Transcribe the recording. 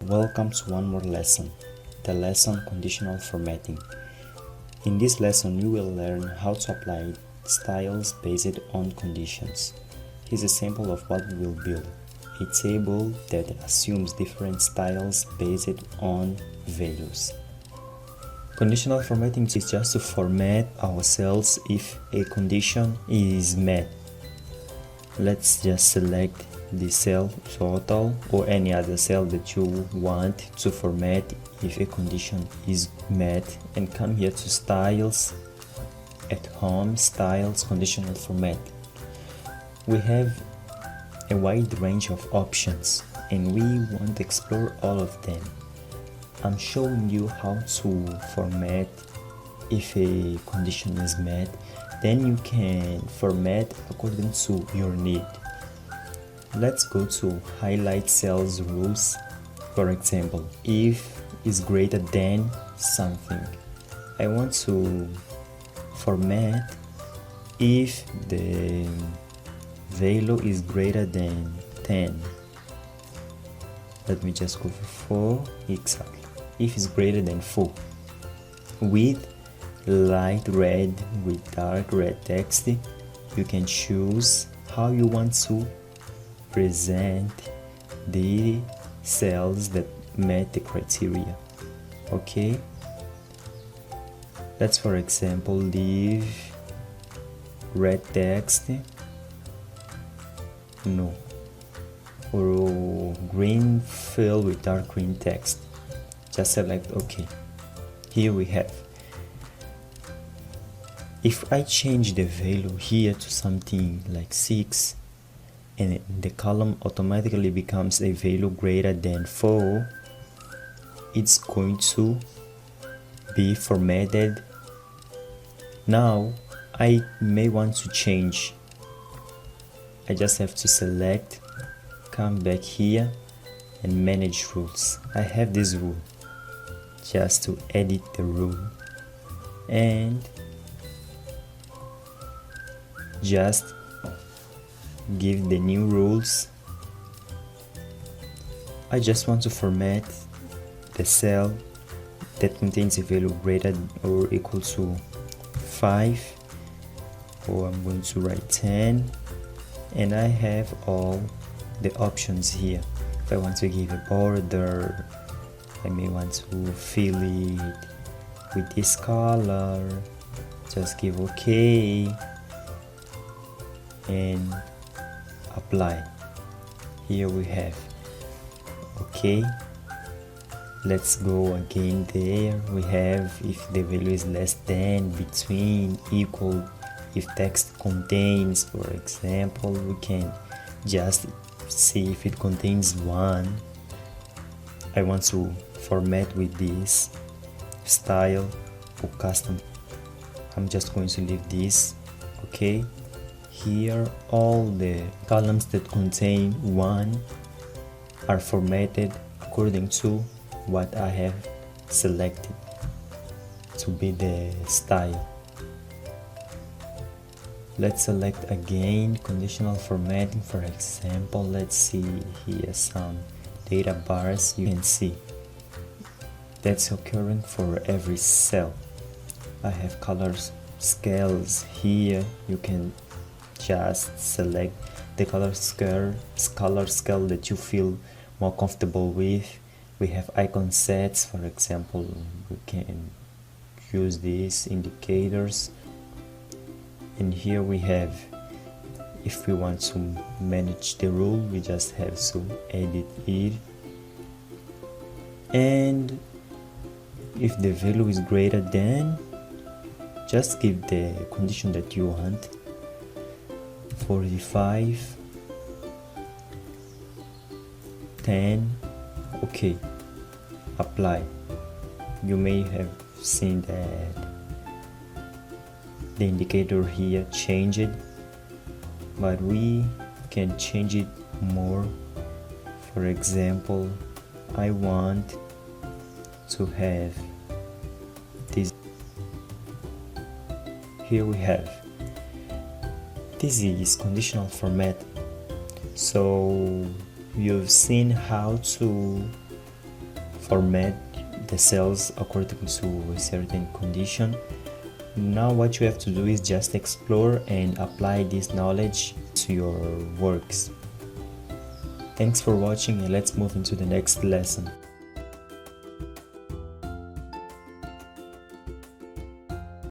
Welcome to one more lesson, the lesson conditional formatting. In this lesson you will learn how to apply styles based on conditions. Here's a sample of what we will build, a table that assumes different styles based on values. Conditional formatting is just to format our cells if a condition is met. Let's just select the cell total or any other cell that you want to format if a condition is met, and come here to styles, at home, styles, conditional format. We have a wide range of options and we want to explore all of them. I'm showing you how to format if a condition is met, then you can format according to your need. Let's go to highlight cells rules. For example, if is greater than something, I want to format if the value is greater than 10. Let me just go for 4 exactly. If it's greater than 4, with light red with dark red text, you can choose how you want to present the cells that met the criteria. Okay, let's for example leave red text no, or green fill with dark green text. Just select OK. Here we have. If I change the value here to something like 6, and the column automatically becomes a value greater than 4, it's going to be formatted. Now I may want to change. I just have to select, come back here and manage rules. I have this rule, just to edit the rule and just give the new rules. I just want to format the cell that contains a value greater or equal to 5, or I'm going to write 10, and I have all the options here. If I want to give a border, I may want to fill it with this color, just give OK and apply. Here we have. Okay, let's go again. There we have if the value is less than, between, equal. If text contains, for example, we can just see if it contains 1. I want to format with this style for custom. I'm just going to leave this. Okay, here all the columns that contain 1 are formatted according to what I have selected to be the style. Let's select again conditional formatting. For example, let's see here some data bars. You can see that's occurring for every cell. I have colors scales here. You can just select the color scale that you feel more comfortable with. We have icon sets. For example, we can use these indicators, and here we have, if we want to manage the rule, we just have to edit it, and if the value is greater than, just give the condition that you want. 45, 10, okay, apply. You may have seen that the indicator here changed, but we can change it more. For example, I want to have this. Here we have. This is conditional format. So you've seen how to format the cells according to a certain condition. Now what you have to do is just explore and apply this knowledge to your works. Thanks for watching, and let's move into the next lesson.